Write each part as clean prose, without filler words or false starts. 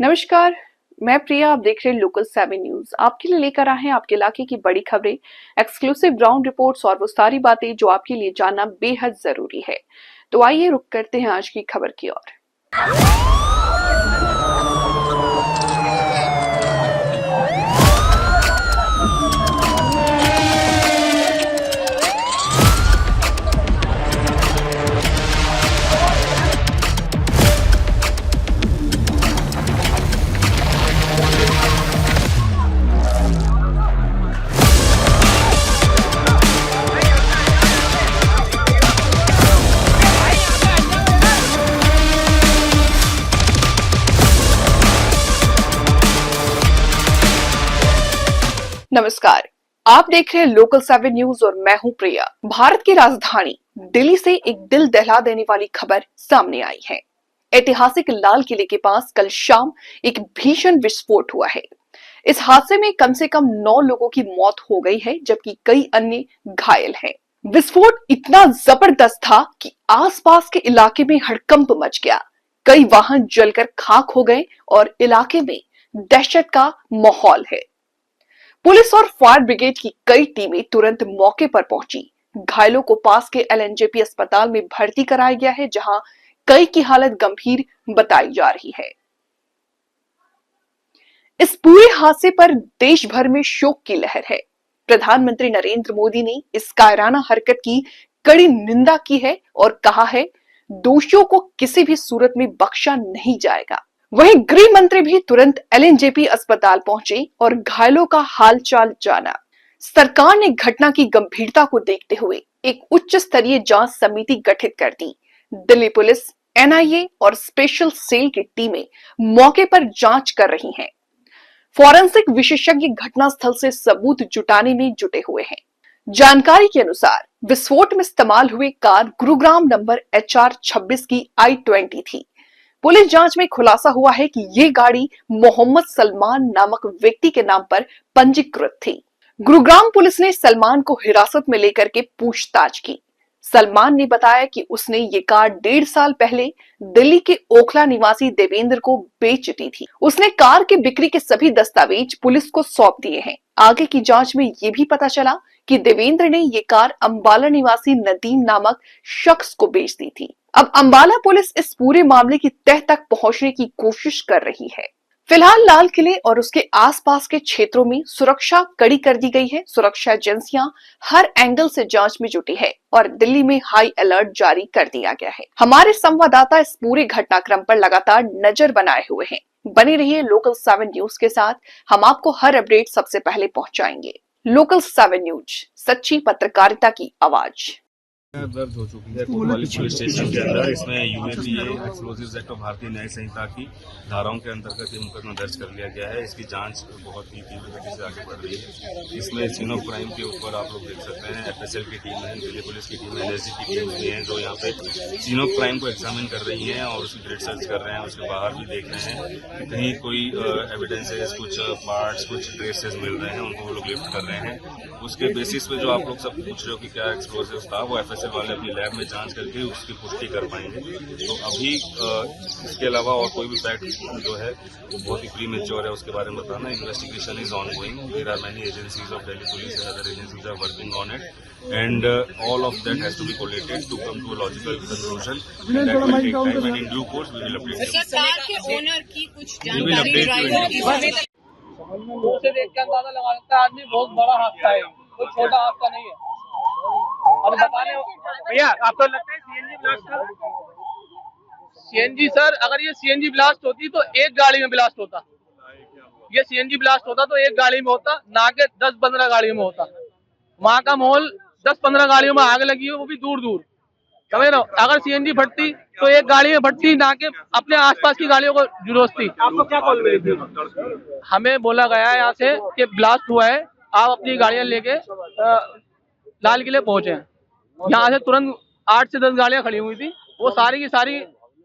नमस्कार। मैं प्रिया, आप देख रहे हैं लोकल 7 न्यूज। आपके लिए लेकर आए हैं आपके इलाके की बड़ी खबरें, एक्सक्लूसिव ग्राउंड रिपोर्ट्स और वो सारी बातें जो आपके लिए जानना बेहद जरूरी है। तो आइए रुक करते हैं आज की खबर की ओर। नमस्कार, आप देख रहे हैं लोकल 7 न्यूज और मैं हूं प्रिया। भारत की राजधानी दिल्ली से एक दिल दहला देने वाली खबर सामने आई है। ऐतिहासिक लाल किले के पास कल शाम एक भीषण विस्फोट हुआ है। इस हादसे में कम से कम 9 लोगों की मौत हो गई है, जबकि कई अन्य घायल हैं। विस्फोट इतना जबरदस्त था कि आसपास के इलाके में हड़कंप मच गया। कई वाहन जलकर खाक हो गए और इलाके में दहशत का माहौल है। पुलिस और फायर ब्रिगेड की कई टीमें तुरंत मौके पर पहुंची। घायलों को पास के एलएनजेपी अस्पताल में भर्ती कराया गया है, जहां कई की हालत गंभीर बताई जा रही है। इस पूरे हादसे पर देश भर में शोक की लहर है। प्रधानमंत्री नरेंद्र मोदी ने इस कायराना हरकत की कड़ी निंदा की है और कहा है, दोषियों को किसी भी सूरत में बख्शा नहीं जाएगा। वहीं गृह मंत्री भी तुरंत एलएनजेपी अस्पताल पहुंचे और घायलों का हालचाल जाना। सरकार ने घटना की गंभीरता को देखते हुए एक उच्च स्तरीय जांच समिति गठित कर दी। दिल्ली पुलिस, एनआईए और स्पेशल सेल की टीमें मौके पर जांच कर रही हैं। फॉरेंसिक विशेषज्ञ घटनास्थल से सबूत जुटाने में जुटे हुए हैं। जानकारी के अनुसार विस्फोट में इस्तेमाल हुई कार गुरुग्राम नंबर HR26 की I-20 थी। पुलिस जांच में खुलासा हुआ है कि ये गाड़ी मोहम्मद सलमान नामक व्यक्ति के नाम पर पंजीकृत थी। गुरुग्राम पुलिस ने सलमान को हिरासत में लेकर के पूछताछ की। सलमान ने बताया कि उसने ये कार 1.5 साल पहले दिल्ली के ओखला निवासी देवेंद्र को बेच दी थी। उसने कार की बिक्री के सभी दस्तावेज पुलिस को सौंप दिए हैं। आगे की जांच में ये भी पता चला कि देवेंद्र ने ये कार अंबाला निवासी नदीम नामक शख्स को बेच दी थी। अब अंबाला पुलिस इस पूरे मामले की तह तक पहुंचने की कोशिश कर रही है। फिलहाल लाल किले और उसके आसपास के क्षेत्रों में सुरक्षा कड़ी कर दी गई है। सुरक्षा एजेंसियां हर एंगल से जांच में जुटी है और दिल्ली में हाई अलर्ट जारी कर दिया गया है। हमारे संवाददाता इस पूरे घटनाक्रम पर लगातार नजर बनाए हुए हैं। बने रहिए लोकल 7 न्यूज के साथ, हम आपको हर अपडेट सबसे पहले पहुंचाएंगे। लोकल 7 न्यूज, सच्ची पत्रकारिता की आवाज। दर्ज हो चुकी है कोतवाली पुलिस स्टेशन के अंदर। इसमें यूएपीए एक्सप्लोजिव्स एक्ट ऑफ भारतीय न्याय संहिता की धाराओं के अंतर्गत ये मुकदमा दर्ज कर लिया गया है। इसकी जांच बहुत ही तीव्र गति से आगे बढ़ रही है। इसमें सीन ऑफ क्राइम के ऊपर आप लोग देख सकते हैं एफएसएल की टीम है, दिल्ली पुलिस की टीम है, एनएसजी की टीम भी है, जो यहाँ पे सीन ऑफ क्राइम को एग्जामिन कर रही है और उसकी ग्रेड सर्च कर रहे हैं। उसके बाहर भी देख रहे हैं कि कहीं कोई एविडेंसेस, कुछ पार्ट्स, कुछ ट्रेसेस मिल रहे हैं, उनको वो लोग लिफ्ट कर रहे हैं। उसके बेसिस पे जो आप लोग सब पूछ रहे हो कि क्या एक्सप्लोजिव था, वो एफएसएल वाले अपनी लैब में जांच करके उसकी पुष्टि कर पाएंगे। तो अभी इसके अलावा और कोई भी फैक्ट जो है वो बहुत ही प्रीमेच्योर है उसके बारे में बताना। Investigation is on going. There are many agencies of Delhi police and other agencies are working on it and all of that has to be collated to come to a logical conclusion and that will take time and in due course we will update you. Car के owner की कुछ जानकारी दूर से देख के अंदाजा लगा सकता है आदमी बहुत बड़ा हादसा है, कोई छोटा हादसा नहीं है। और बताने भैया आपको लगता है सीएनजी ब्लास्ट था? सीएनजी सर, अगर ये सीएनजी ब्लास्ट होती तो एक गाड़ी में ब्लास्ट होता। ये सीएनजी ब्लास्ट होता तो एक गाड़ी में होता, ना के 10-15 गाड़ियों में होता। वहाँ का माहौल 10-15 गाड़ियों में आग लगी हो, वो भी दूर दूर, समझ रहे हो। अगर सीएनजी फटती तो एक गाड़ी में फटती, ना के अपने आसपास की गाड़ियों को जुड़ोसती। आपको क्या कॉल मिली थी? हमें बोला गया है यहाँ से कि ब्लास्ट हुआ है, आप अपनी गाड़ियां लेके लाल किले पहुंचे। यहाँ से तुरंत 8 से 10 गाड़ियां खड़ी हुई थी, वो सारी की सारी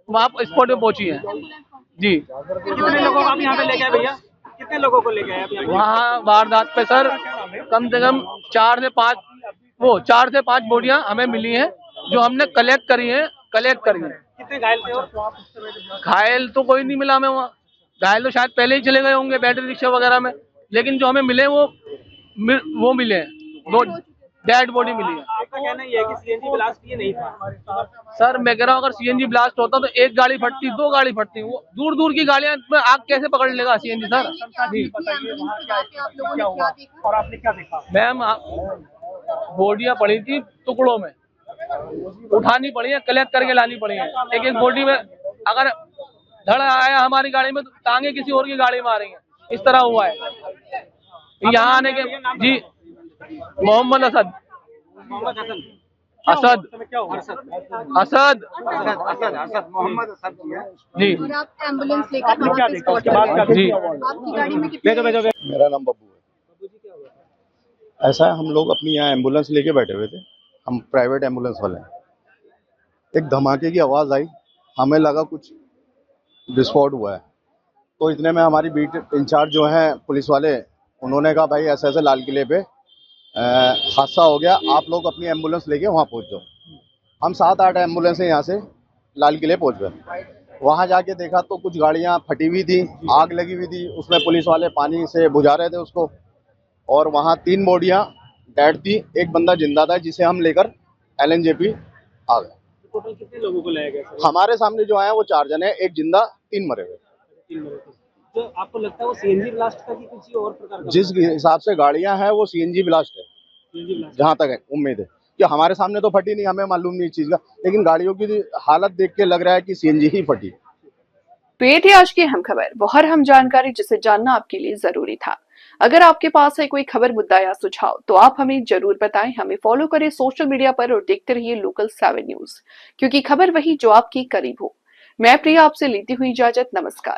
वहाँ स्पॉट पे पहुंची है जी। कितने लोगों को आप यहाँ पे लेके आए भैया? कितने लोगों को लेके आए वहाँ वारदात पे? सर कम से कम 4 से 5 बॉडियां हमें मिली हैं, जो हमने कलेक्ट करी है। कितने घायल थे? घायल तो कोई नहीं मिला हमें वहाँ। घायल तो शायद पहले ही चले गए होंगे बैटरी रिक्शा वगैरह में, लेकिन जो हमें मिले वो मिले हैं, वो डेड बॉडी मिली है। आपका कहना ये है कि सीएनजी ब्लास्ट ये नहीं था? सर मैं कह रहा हूँ अगर सीएनजी ब्लास्ट होता तो एक गाड़ी फटती, दो गाड़ी फटती, वो दूर दूर की गाड़ियां में आग कैसे पकड़ लेगा सीएनजी सर? जी और आपने क्या देखा? मैम बॉडियां पड़ी थी टुकड़ों में, उठानी पड़ी है, कलेक्ट करके लानी पड़ी है। एक एक बॉडी में अगर धड़ आया हमारी गाड़ी में तो टांगे किसी और की गाड़ी में आ रही है, इस तरह हुआ है। यहाँ आने के जी मोहम्मद असद मोहम्मद हसन असद क्या हुआ? असद मोहम्मद असद जी और आप एम्बुलेंस लेकर वहाँ पे स्पॉट पर जी आपकी गाड़ी में कितने मेरा नाम बब्बू है। ऐसा है, हम लोग अपनी यहाँ एम्बुलेंस लेके बैठे हुए थे, हम प्राइवेट एम्बुलेंस वाले हैं। एक धमाके की आवाज़ आई, हमें लगा कुछ विस्फोट हुआ है, तो इतने में हमारी बीट इंचार्ज जो हैं पुलिस वाले, उन्होंने कहा भाई ऐसे ऐसे लाल किले पे हादसा हो गया, आप लोग अपनी एम्बुलेंस लेके वहाँ पहुँच जाओ। हम 7-8 एम्बुलेंसें यहाँ से लाल किले पहुँच गए। वहाँ जाके देखा तो कुछ गाड़ियाँ फटी हुई थी, आग लगी हुई थी, उसमें पुलिस वाले पानी से बुझा रहे थे उसको, और वहाँ 3 बॉडियाँ डेड थी, एक बंदा जिंदा था जिसे हम लेकर LNJP आ गए। टोटल कितने लोगों को लाया गया? हमारे सामने जो आए वो 4 जने, एक जिंदा 3 मरे हुए। जो आपको लगता है वो सीएनजी ब्लास्ट था कि किसी और प्रकार का? जिस हिसाब से गाड़ियां हैं वो CNG ब्लास्ट है, सीएनजी ब्लास्ट। जहाँ तक है उम्मीद है कि हमारे सामने तो फटी नहीं, हमें मालूम नहीं इस चीज़ का, लेकिन गाड़ियों की हालत देख के लग रहा है कि CNG ही फटी। तो ये थी आज की अहम खबर, वो हर हम जानकारी जिसे जानना आपके लिए जरूरी था। अगर आपके पास है कोई खबर, मुद्दा या सुझाव तो आप हमें जरूर बताएं। हमें फॉलो करें सोशल मीडिया पर और देखते रहिए लोकल 7 न्यूज, क्योंकि खबर वही जो आपके करीब हो। मैं प्रिया आपसे लेती हुई इजाजत, नमस्कार।